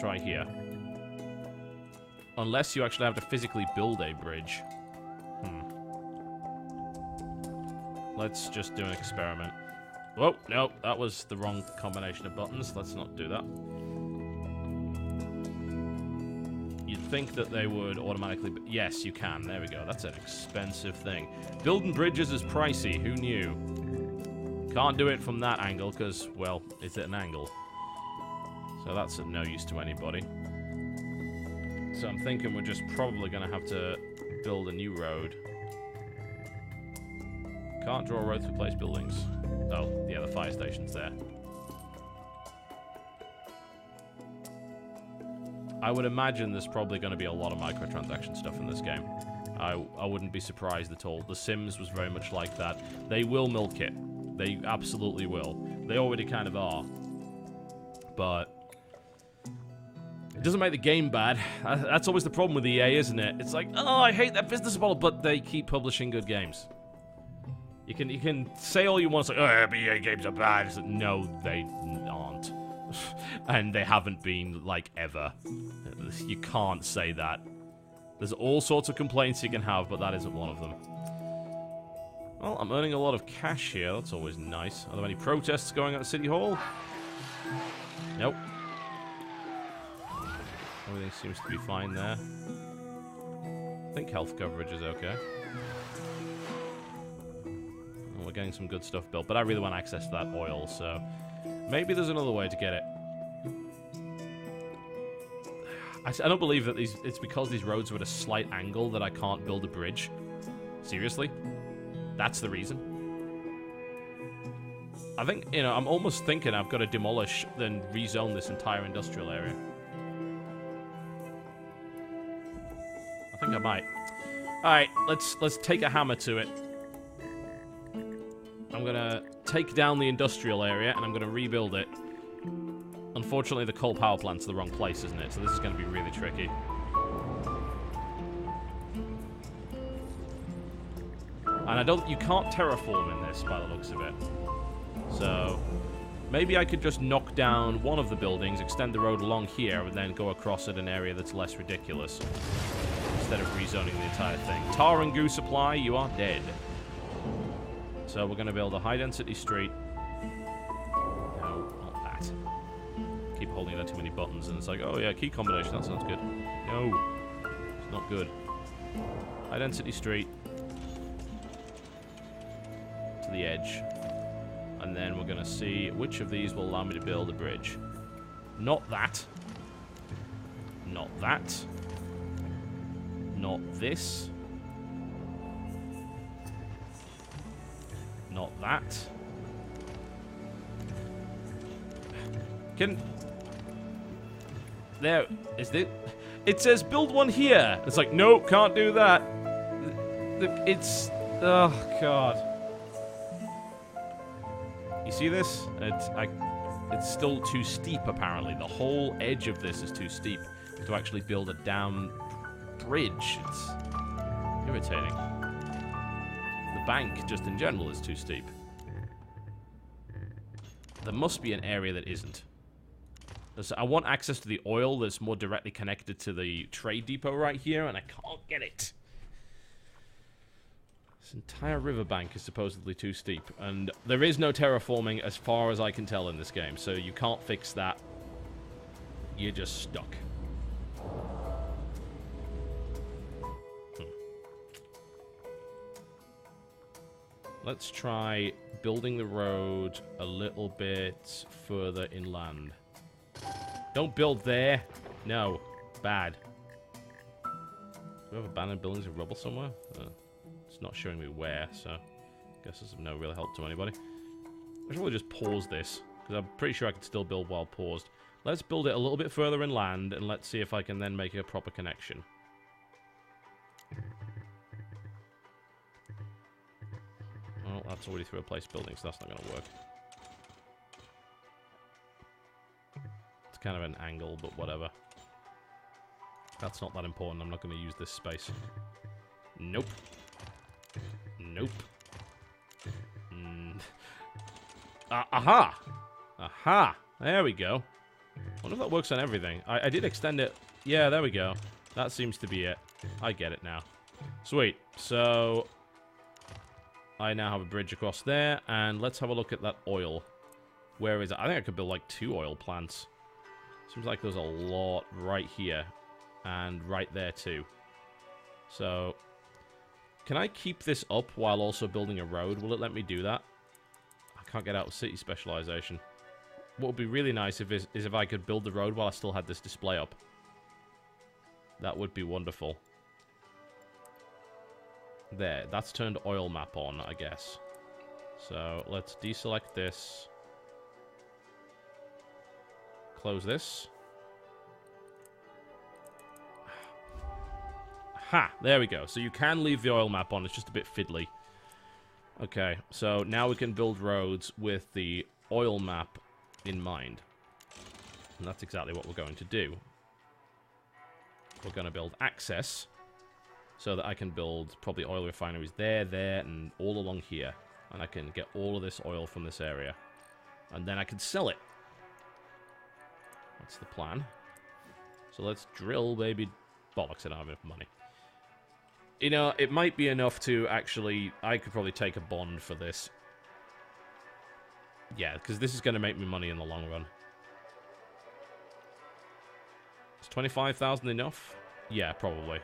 try here. Unless you actually have to physically build a bridge. Let's just do an experiment. Whoa, no, that was the wrong combination of buttons. Let's not do that. You'd think that they would automatically... Yes, you can. There we go. That's an expensive thing. Building bridges is pricey. Who knew? Can't do it from that angle because, well, it's at an angle. So that's of no use to anybody. So I'm thinking we're just probably going to have to build a new road. Can't draw a road through place buildings. Oh, yeah, the fire station's there. I would imagine there's probably going to be a lot of microtransaction stuff in this game. I wouldn't be surprised at all. The Sims was very much like that. They will milk it. They absolutely will. They already kind of are. But it doesn't make the game bad. That's always the problem with EA, isn't it? It's like, oh, I hate that business model, but they keep publishing good games. You can say all you want, it's like, oh, EA games are bad. It's like, no, they aren't. And they haven't been, like, ever. You can't say that. There's all sorts of complaints you can have, but that isn't one of them. Well, I'm earning a lot of cash here. That's always nice. Are there any protests going on at City Hall? Nope. Everything seems to be fine there. I think health coverage is okay. We're getting some good stuff built, but I really want access to that oil, so maybe there's another way to get it. I don't believe that it's because these roads are at a slight angle that I can't build a bridge. Seriously? That's the reason? I think, you know, I'm almost thinking I've got to demolish, then rezone this entire industrial area. I think I might. Alright, let's take a hammer to it. I'm gonna take down the industrial area, and I'm gonna rebuild it. Unfortunately, the coal power plant's the wrong place, isn't it? So this is gonna be really tricky. And you can't terraform in this, by the looks of it. So, maybe I could just knock down one of the buildings, extend the road along here, and then go across at an area that's less ridiculous. Instead of rezoning the entire thing. Tar and goo supply, you are dead. So we're going to build a high-density street. No, not that. Keep holding down too many buttons, and it's like, oh yeah, key combination, that sounds good. No, it's not good. High-density street. To the edge. And then we're going to see which of these will allow me to build a bridge. Not that. Not that. Not this. Not that. There. Is it? It says build one here. It's like, no, can't do that. It's... Oh, God. You see this? It's still too steep, apparently. The whole edge of this is too steep to actually build a damn bridge. It's irritating. The bank, just in general, is too steep. There must be an area that isn't. I want access to the oil that's more directly connected to the trade depot right here, and I can't get it. This entire riverbank is supposedly too steep, and there is no terraforming as far as I can tell in this game, so you can't fix that. You're just stuck. Let's try building the road a little bit further inland. Don't build there. No. Bad. Do we have abandoned buildings of rubble somewhere? It's not showing me where, so I guess this is no real help to anybody. I should probably just pause this, because I'm pretty sure I can still build while paused. Let's build it a little bit further inland, and let's see if I can then make a proper connection. Well, that's already through a place building, so that's not going to work. It's kind of an angle, but whatever. That's not that important. I'm not going to use this space. Nope. Nope. Aha! Aha! There we go. wonder if that works on everything. I did extend it. Yeah, there we go. That seems to be it. I get it now. Sweet. So, I now have a bridge across there, and let's have a look at that oil. Where is it? I think I could build like 2 oil plants. Seems like there's a lot right here, and right there too. So, can I keep this up while also building a road? Will it let me do that? I can't get out of city specialization. What would be really nice is if I could build the road while I still had this display up. That would be wonderful. There, that's turned oil map on, I guess. So, let's deselect this. Close this. Ha! There we go. So you can leave the oil map on, it's just a bit fiddly. Okay, so now we can build roads with the oil map in mind. And that's exactly what we're going to do. We're going to build access so that I can build probably oil refineries there, and all along here. And I can get all of this oil from this area. And then I can sell it. That's the plan. So let's drill, baby. Bollocks, I don't have enough money. You know, it might be enough to actually... I could probably take a bond for this. Yeah, because this is going to make me money in the long run. Is 25,000 enough? Yeah, probably.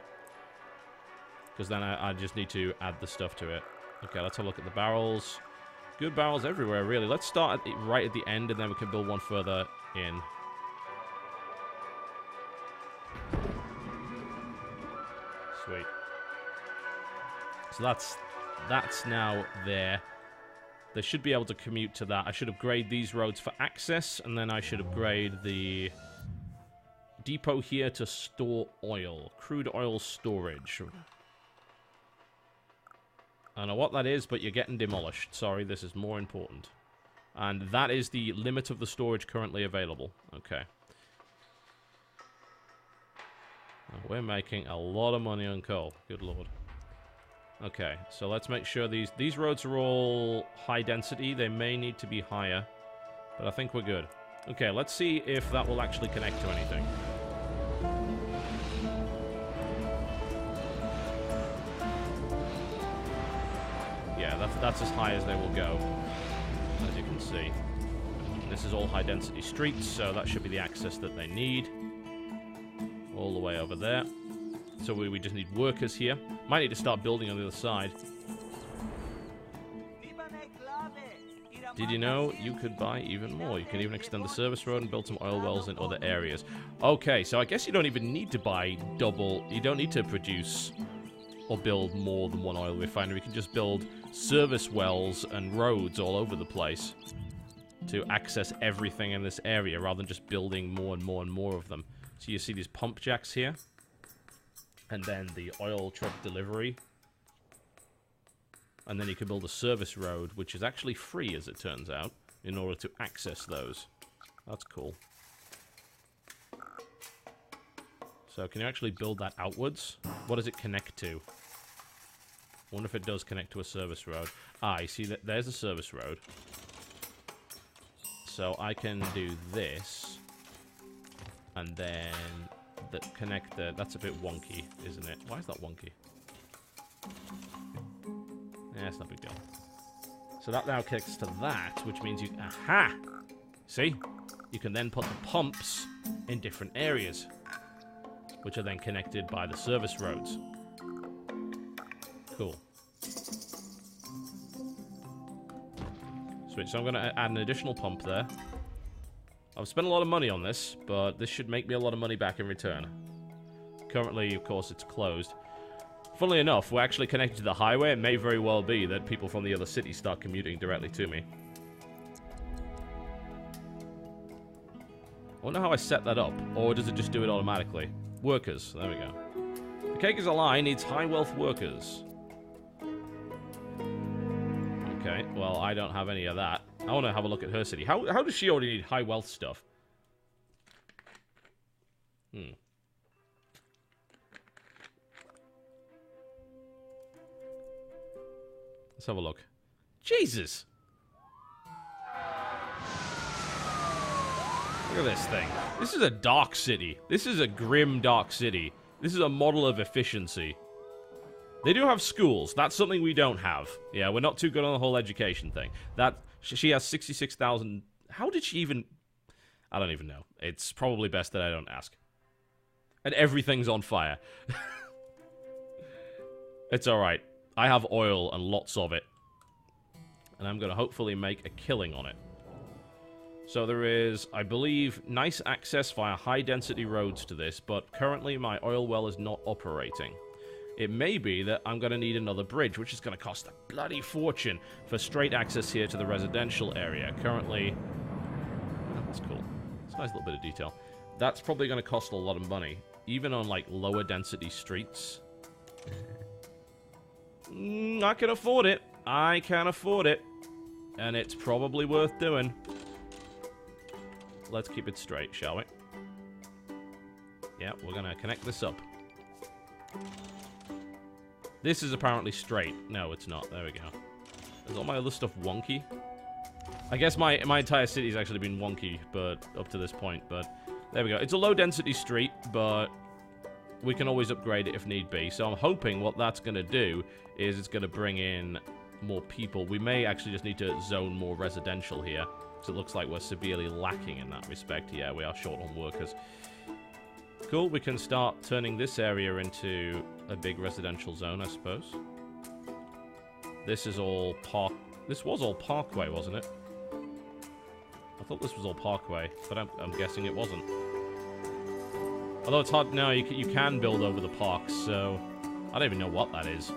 Because then I just need to add the stuff to it. Okay, let's have a look at the barrels. Good barrels everywhere, really. Let's start right at the end, and then we can build one further in. Sweet. So that's now there. They should be able to commute to that. I should upgrade these roads for access, and then I should upgrade the depot here to store oil. Crude oil storage. I don't know what that is, but you're getting demolished. Sorry, this is more important. And that is the limit of the storage currently available. Okay. We're making a lot of money on coal. Good lord. Okay, so let's make sure these roads are all high density. They may need to be higher, but I think we're good. Okay, let's see if that will actually connect to anything. Yeah, that's as high as they will go, as you can see. This is all high density streets, so that should be the access that they need. All the way over there. So we just need workers here. Might need to start building on the other side. Did you know you could buy even more? You can even extend the service road and build some oil wells in other areas. Okay, so I guess you don't even need to buy double. You don't need to produce or build more than one oil refinery. You can just build service wells and roads all over the place to access everything in this area rather than just building more and more and more of them. So you see these pump jacks here. And then the oil truck delivery. And then you can build a service road, which is actually free, as it turns out, in order to access those. That's cool. So can you actually build that outwards? What does it connect to? I wonder if it does connect to a service road. Ah, you see, there's a service road. So I can do this. And then... the connector, that's a bit wonky, isn't it? Why is that wonky? Yeah, it's no big deal. So that now connects to that, which means you... Aha! See? You can then put the pumps in different areas, which are then connected by the service roads. Cool. Sweet, so I'm going to add an additional pump there. I've spent a lot of money on this, but this should make me a lot of money back in return. Currently, of course, it's closed. Funnily enough, we're actually connected to the highway. It may very well be that people from the other city start commuting directly to me. I wonder how I set that up, or does it just do it automatically? Workers, there we go. The Cake is a Lie needs high wealth workers. Okay, well, I don't have any of that. I want to have a look at her city. How does she already need high wealth stuff? Let's have a look. Jesus! Look Look at this thing. This is a dark city. This is a grim, dark city. This is a model of efficiency. They do have schools. That's something we don't have. Yeah, we're not too good on the whole education thing. She has 66,000... How did she even... I don't even know. It's probably best that I don't ask. And everything's on fire. It's alright. I have oil and lots of it. And I'm going to hopefully make a killing on it. So there is, I believe, nice access via high-density roads to this, but currently my oil well is not operating. It may be that I'm going to need another bridge, which is going to cost a bloody fortune for straight access here to the residential area. Currently... Oh, that's cool. It's a nice little bit of detail. That's probably going to cost a lot of money, even on, like, lower-density streets. I can afford it. I can afford it. And it's probably worth doing. Let's keep it straight, shall we? Yeah, we're going to connect this up. This is apparently straight. No, it's not. There we go. Is all my other stuff wonky? I guess my entire city's actually been wonky, but up to this point, but there we go. It's a low-density street, but we can always upgrade it if need be. So I'm hoping what that's going to do is it's going to bring in more people. We may actually just need to zone more residential here, because it looks like we're severely lacking in that respect. Yeah, we are short on workers. Cool, we can start turning this area into a big residential zone, I suppose. This is all park... This was all parkway, wasn't it? I thought this was all parkway, but I'm guessing it wasn't. Although it's hard... No, you can build over the parks, so... I don't even know what that is.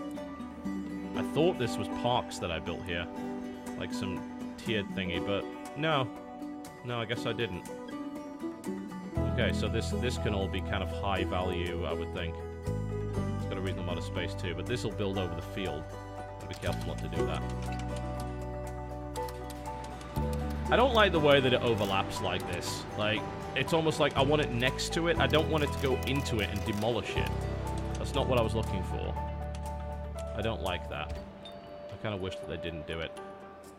I thought this was parks that I built here. Like some tiered thingy, but... No. No, I guess I didn't. Okay, so this can all be kind of high value, I would think. It's got a reasonable amount of space too, but this will build over the field. Gotta be careful not to do that. I don't like the way that it overlaps like this. Like, it's almost like I want it next to it. I don't want it to go into it and demolish it. That's not what I was looking for. I don't like that. I kind of wish that they didn't do it.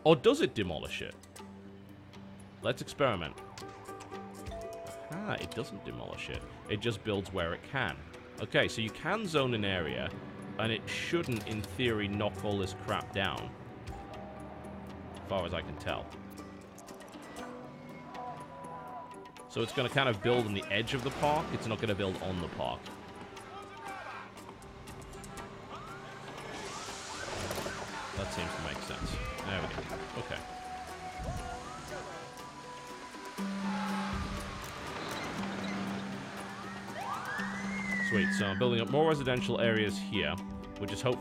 Or does it demolish it? Let's experiment. Ah, it doesn't demolish it. It just builds where it can. Okay, so you can zone an area, and it shouldn't, in theory, knock all this crap down. As far as I can tell. So it's going to kind of build on the edge of the park. It's not going to build on the park. That seems to make sense. There we go. Okay. Sweet, so I'm building up more residential areas here, which is hope...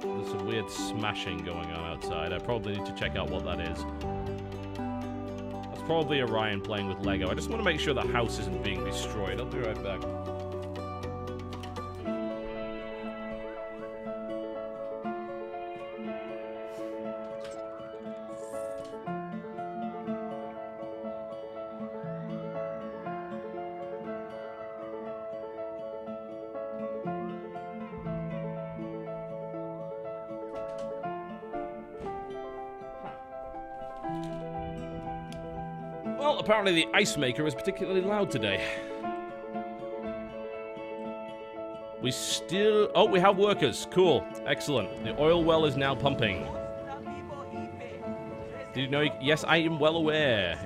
There's some weird smashing going on outside. I probably need to check out what that is. That's probably Orion playing with Lego. I just want to make sure the house isn't being destroyed. I'll be right back. Well, apparently the ice maker is particularly loud today. We still... Oh, we have workers. Cool. Excellent. The oil well is now pumping. Did you know... Yes, I am well aware.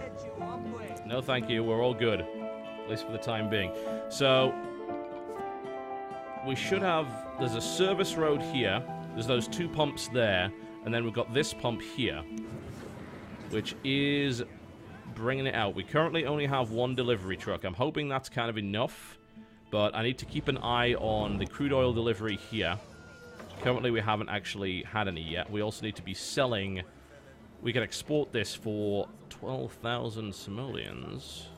No, thank you. We're all good. At least for the time being. So... We should have... There's a service road here. There's those two pumps there. And then we've got this pump here. Which is... bringing it out. We currently only have one delivery truck. I'm hoping that's kind of enough, but I need to keep an eye on the crude oil delivery here. Currently, we haven't actually had any yet. We also need to be selling... We can export this for 12,000 simoleons.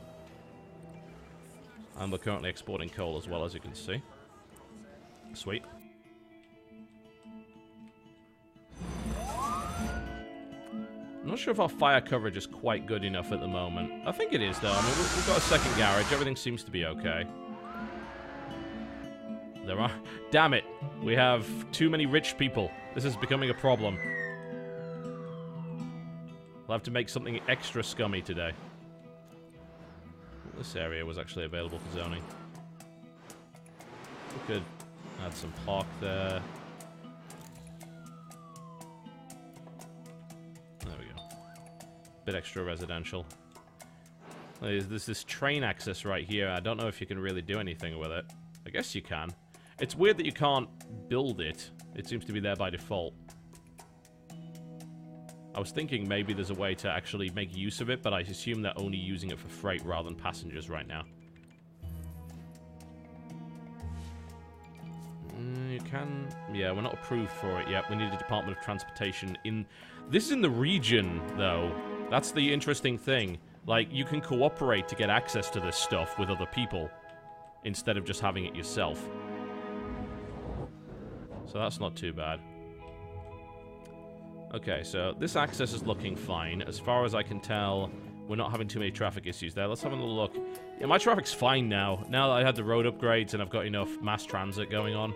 And we're currently exporting coal as well, as you can see. Sweet. I'm not sure if our fire coverage is quite good enough at the moment. I think it is, though. I mean, we've got a second garage. Everything seems to be okay. There are... Damn it. We have too many rich people. This is becoming a problem. We'll have to make something extra scummy today. This area was actually available for zoning. We could add some park there. There we go. Bit extra residential. There's this train access right here. I don't know if you can really do anything with it. I guess you can. It's weird that you can't build it. It seems to be there by default. I was thinking maybe there's a way to actually make use of it, but I assume they're only using it for freight rather than passengers right now. You can... Yeah, we're not approved for it yet. We need a Department of Transportation in... This is in the region, though. That's the interesting thing. Like, you can cooperate to get access to this stuff with other people instead of just having it yourself. So that's not too bad. Okay, so this access is looking fine. As far as I can tell, we're not having too many traffic issues there. Let's have a little look. Yeah, my traffic's fine now. Now that I had the road upgrades and I've got enough mass transit going on.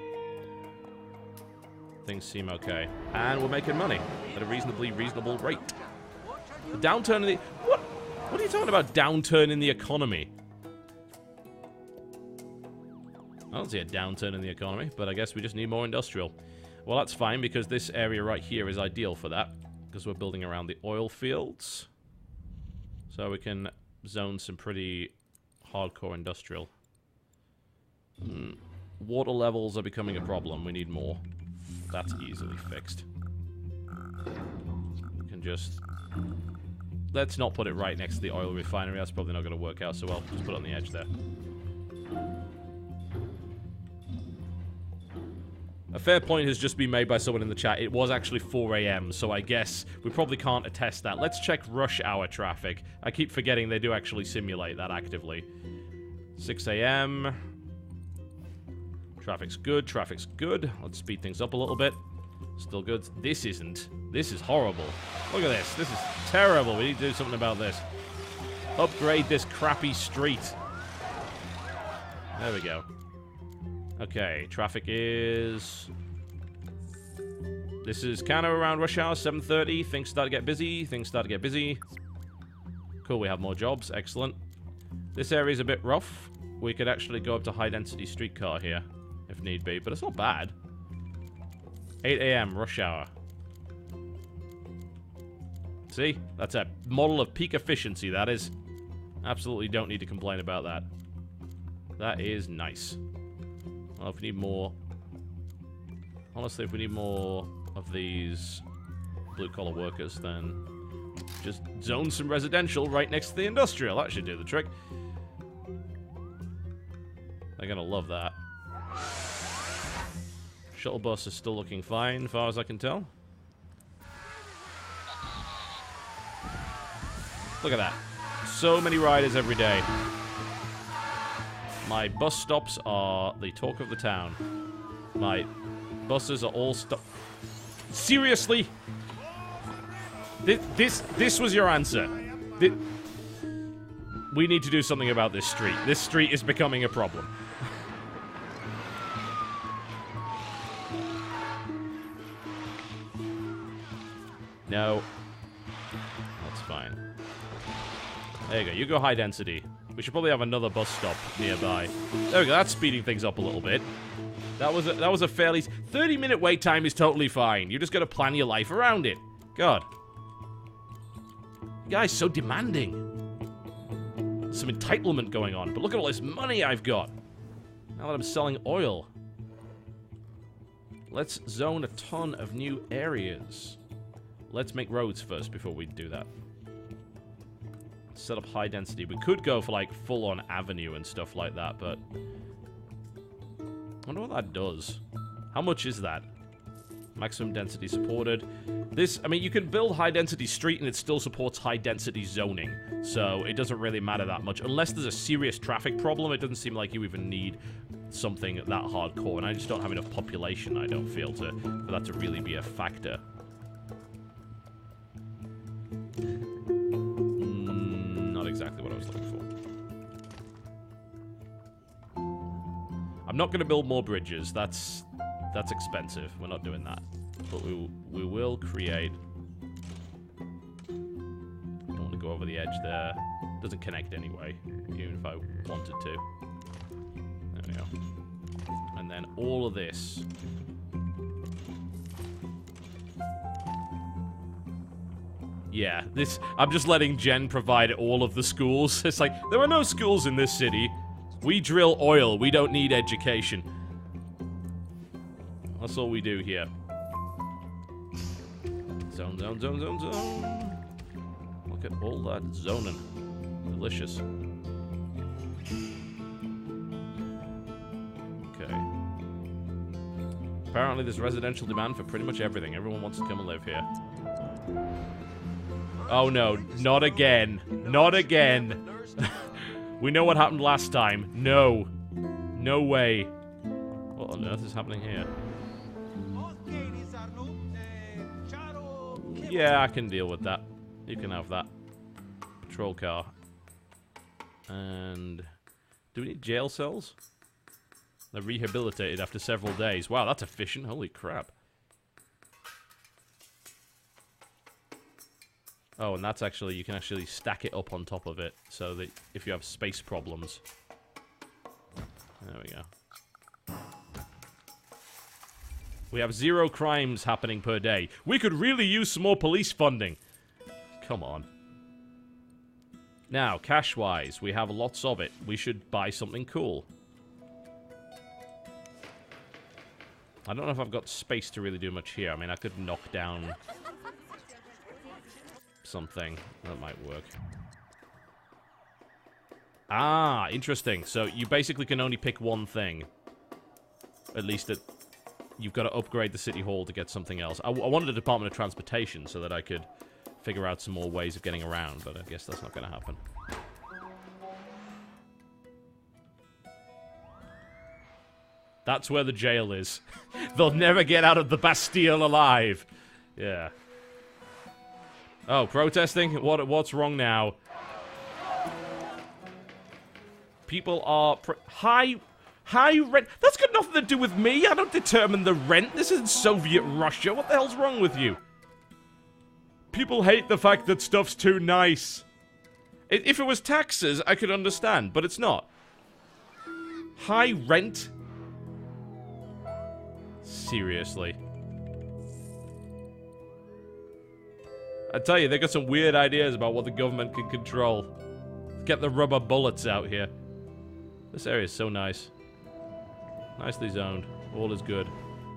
Things seem okay. And we're making money at a reasonable rate. The downturn in the... What are you talking about, downturn in the economy? I don't see a downturn in the economy, but I guess we just need more industrial. Well, that's fine, because this area right here is ideal for that, because we're building around the oil fields. So we can zone some pretty hardcore industrial. Water levels are becoming a problem. We need more. That's easily fixed. We can just... Let's not put it right next to the oil refinery. That's probably not going to work out so well. Just put it on the edge there. A fair point has just been made by someone in the chat. It was actually 4 AM, so I guess we probably can't attest that. Let's check rush hour traffic. I keep forgetting they do actually simulate that actively. 6 AM. Traffic's good. Traffic's good. Let's speed things up a little bit. Still good. This isn't. This is horrible. Look at this. This is terrible. We need to do something about this. Upgrade this crappy street. There we go. Okay, traffic is... This is kind of around rush hour, 7:30. Things start to get busy. Things start to get busy. Cool, we have more jobs. Excellent. This area is a bit rough. We could actually go up to high-density streetcar here, if need be, but it's not bad. 8 AM, rush hour. See? That's a model of peak efficiency, that is. Absolutely don't need to complain about that. That is nice. Well, if we need more... Honestly, if we need more of these blue-collar workers, then just zone some residential right next to the industrial. That should do the trick. They're gonna love that. Shuttle bus is still looking fine, as far as I can tell. Look at that. So many riders every day. My bus stops are the talk of the town. My buses are all stopped. Seriously? This was your answer. We need to do something about this street. This street is becoming a problem. No. That's fine. There you go. You go high density. We should probably have another bus stop nearby. There we go. That's speeding things up a little bit. That was a fairly... 30-minute wait time is totally fine. You just got to plan your life around it. God. You guys, so demanding. Some entitlement going on. But look at all this money I've got. Now that I'm selling oil. Let's zone a ton of new areas. Let's make roads first before we do that. Set up high density. We could go for like full-on avenue and stuff like that, but I wonder what that does. How much is that? Maximum density supported. This, I mean, you can build high density street and it still supports high density zoning, so it doesn't really matter that much. Unless there's a serious traffic problem, it doesn't seem like you even need something that hardcore, and I just don't have enough population, I don't feel, for that to really be a factor. Exactly what I was looking for. I'm not going to build more bridges. That's expensive. We're not doing that. But we will create over the edge there. Doesn't connect anyway, even if I wanted to. There we go. And then all of this. Yeah, this... I'm just letting Jen provide all of the schools. It's like, there are no schools in this city. We drill oil. We don't need education. That's all we do here. Zone, zone, zone, zone, zone. Look at all that zoning. Delicious. Okay. Apparently there's residential demand for pretty much everything. Everyone wants to come and live here. Oh no, not again. Not again. We know what happened last time. No. No way. What on earth is happening here? Yeah, I can deal with that. You can have that. Patrol car. And... do we need jail cells? They're rehabilitated after several days. Wow, that's efficient. Holy crap. Oh, and that's actually... you can actually stack it up on top of it. So that if you have space problems... there we go. We have 0 crimes happening per day. We could really use some more police funding. Come on. Now, cash-wise, we have lots of it. We should buy something cool. I don't know if I've got space to really do much here. I mean, I could knock down something. That might work. Ah, interesting. So you basically can only pick one thing. At least at... you've got to upgrade the City Hall to get something else. I wanted a Department of Transportation so that I could figure out some more ways of getting around, but I guess that's not going to happen. That's where the jail is. They'll never get out of the Bastille alive. Yeah. Oh, protesting? What's wrong now? People are... high rent. That's got nothing to do with me. I don't determine the rent. This isn't Soviet Russia. What the hell's wrong with you? People hate the fact that stuff's too nice. If it was taxes, I could understand, but it's not. High rent? Seriously. I tell you, they got some weird ideas about what the government can control. Get the rubber bullets out here. This area is so nice. Nicely zoned. All is good.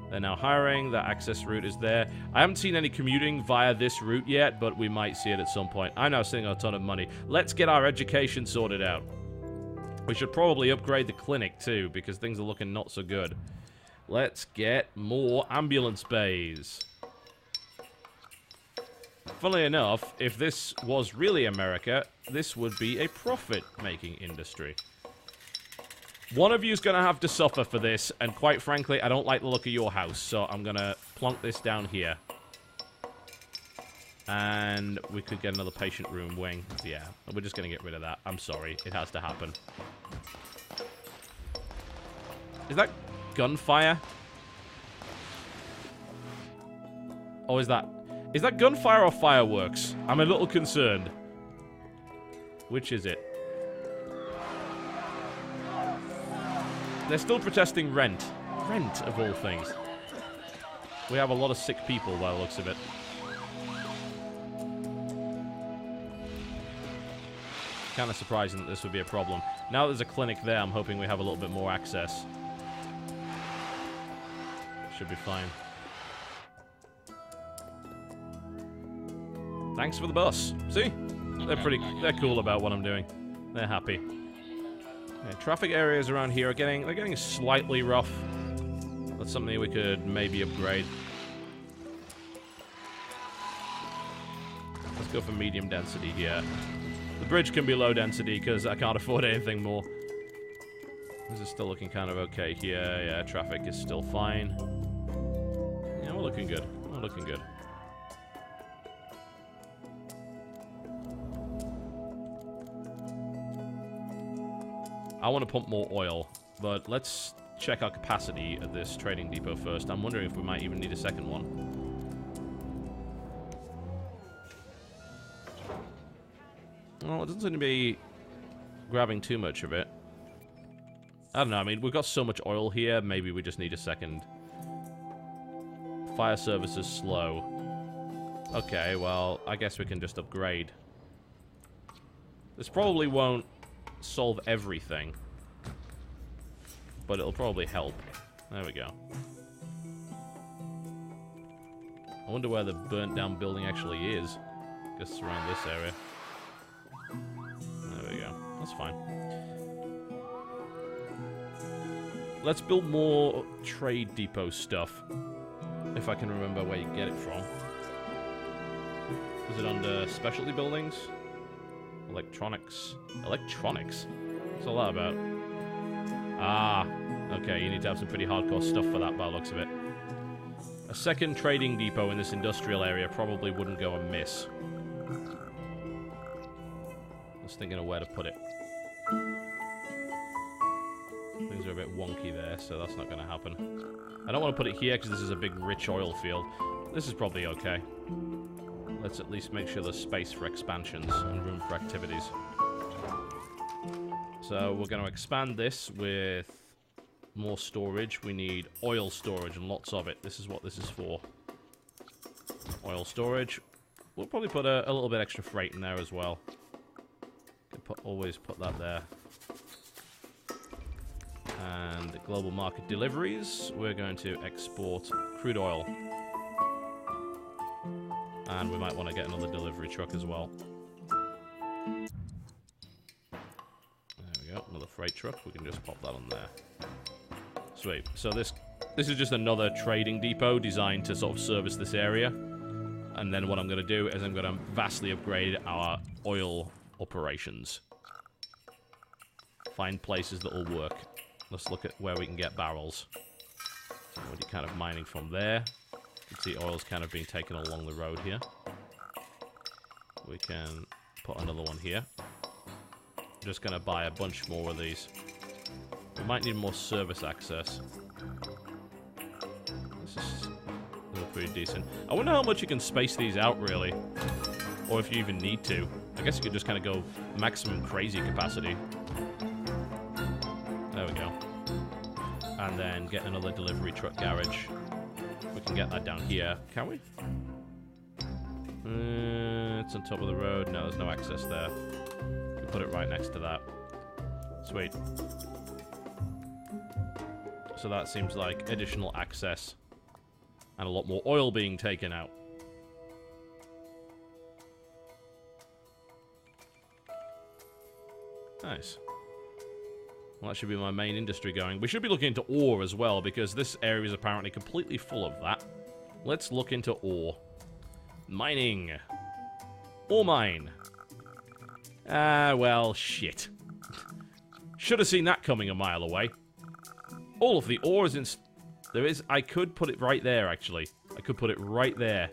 They're now hiring. The access route is there. I haven't seen any commuting via this route yet, but we might see it at some point. I'm now sitting on a ton of money. Let's get our education sorted out. We should probably upgrade the clinic, too, because things are looking not so good. Let's get more ambulance bays. Funnily enough, if this was really America, this would be a profit-making industry. One of you's gonna have to suffer for this, and quite frankly, I don't like the look of your house, so I'm gonna plonk this down here. And we could get another patient room wing. Yeah, we're just gonna get rid of that. I'm sorry, it has to happen. Is that gunfire? Or is that gunfire or fireworks? I'm a little concerned. Which is it? They're still protesting rent. Rent, of all things. We have a lot of sick people by the looks of it. Kind of surprising that this would be a problem. Now there's a clinic there, I'm hoping we have a little bit more access. Should be fine. Thanks for the bus. See? They're cool about what I'm doing. They're happy. Yeah, traffic areas around here are getting slightly rough. That's something we could maybe upgrade. Let's go for medium density here. The bridge can be low density because I can't afford anything more. This is still looking kind of okay here. Yeah, traffic is still fine. Yeah, we're looking good. We're looking good. I want to pump more oil, but let's check our capacity at this trading depot first. I'm wondering if we might even need a second one. Well, it doesn't seem to be grabbing too much of it. I don't know, I mean, we've got so much oil here, maybe we just need a second. Fire service is slow. Okay, well, I guess we can just upgrade. This probably won't solve everything, but it'll probably help. There we go. I wonder where the burnt down building actually is. I guess it's around this area. There we go. That's fine. Let's build more trade depot stuff. If I can remember where you get it from. Is it under specialty buildings? Electronics. Electronics? What's all that about? Ah, okay, you need to have some pretty hardcore stuff for that by the looks of it. A second trading depot in this industrial area probably wouldn't go amiss. I was thinking of where to put it. Things are a bit wonky there, so that's not going to happen. I don't want to put it here because this is a big rich oil field. This is probably okay. Let's at least make sure there's space for expansions and room for activities. So we're going to expand this with more storage. We need oil storage and lots of it. This is what this is for. Oil storage. We'll probably put a little bit extra freight in there as well. Always put that there. And global market deliveries. We're going to export crude oil. And we might want to get another delivery truck as well. There we go, another freight truck. We can just pop that on there. Sweet. So this is just another trading depot designed to sort of service this area. And then what I'm going to do is I'm going to vastly upgrade our oil operations. Find places that will work. Let's look at where we can get barrels. Already kind of mining from there. You can see oil's kind of being taken along the road here. We can put another one here. I'm just going to buy a bunch more of these. We might need more service access. This is pretty decent. I wonder how much you can space these out, really. Or if you even need to. I guess you could just kind of go maximum crazy capacity. There we go. And then get another delivery truck garage. We can get that down here. Can we? It's on top of the road. No, there's no access there. We put it right next to that. Sweet. So that seems like additional access. And a lot more oil being taken out. Nice. Well, that should be my main industry going. We should be looking into ore as well, because this area is apparently completely full of that. Let's look into ore. Mining. Ore mine. Ah, well, shit. Should have seen that coming a mile away. All of the ore is in... There is... I could put it right there, actually. I could put it right there.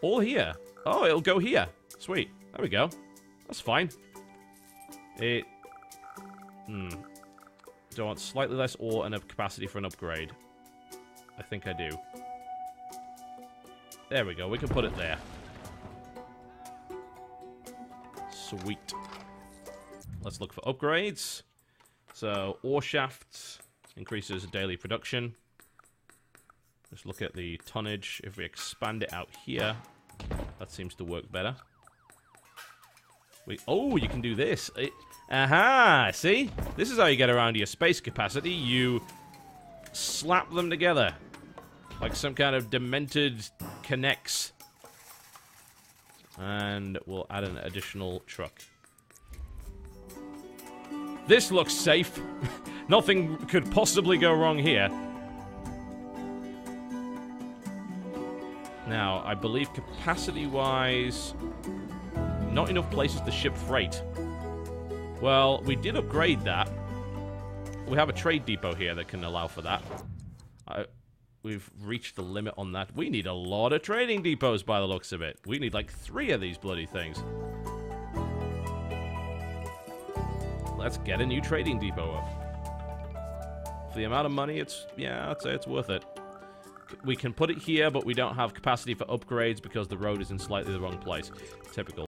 All here. Oh, it'll go here. Sweet. There we go. That's fine. It... Do I want slightly less ore and a capacity for an upgrade? I think I do. There we go. We can put it there. Sweet. Let's look for upgrades. So, ore shafts increases daily production. Let's look at the tonnage. If we expand it out here, that seems to work better. Oh, you can do this. Aha! See? This is how you get around your space capacity. You slap them together. Like some kind of demented connects. And we'll add an additional truck. This looks safe. Nothing could possibly go wrong here. Now, I believe capacity-wise... Not enough places to ship freight. Well, we did upgrade that. We have a trade depot here that can allow for that. We've reached the limit on that. We need a lot of trading depots by the looks of it. We need like 3 of these bloody things. Let's get a new trading depot up. For the amount of money, yeah, I'd say it's worth it. We can put it here, but we don't have capacity for upgrades because the road is in slightly the wrong place. Typical.